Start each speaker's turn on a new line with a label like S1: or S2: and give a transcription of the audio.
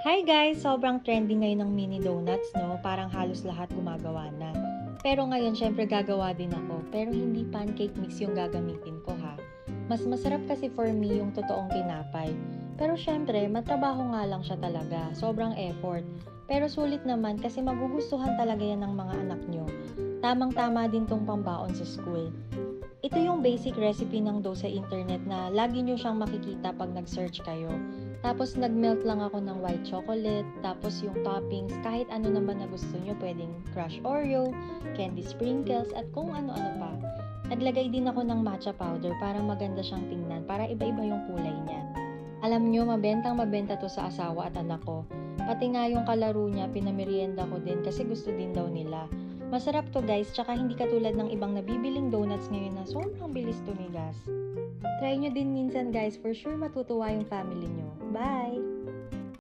S1: Hi guys! Sobrang trending ngayon ng mini donuts, no? Parang halos lahat gumagawa na. Pero ngayon, syempre gagawa din ako. Pero hindi pancake mix yung gagamitin ko ha. Mas masarap kasi for me yung totoong tinapay. Pero syempre, matrabaho nga lang siya talaga. Sobrang effort. Pero sulit naman kasi magugustuhan talaga yan ng mga anak nyo. Tamang-tama din tong pambaon sa school. Ito yung basic recipe ng dough sa internet na lagi nyo siyang makikita pag nag-search kayo. Tapos nag-melt lang ako ng white chocolate, tapos yung toppings, kahit ano naman na gusto nyo, pwedeng crushed Oreo, candy sprinkles, at kung ano-ano pa. Naglagay din ako ng matcha powder para maganda siyang tingnan, para iba-iba yung kulay niya. Alam nyo, mabentang mabenta to sa asawa at anak ko. Pati nga yung kalaro niya, pinamerienda ko din kasi gusto din daw nila. Masarap to guys, tsaka hindi katulad ng ibang nabibiling donuts ngayon na sobrang bilis tumigas. Try nyo din minsan guys, for sure matutuwa yung family nyo. Bye!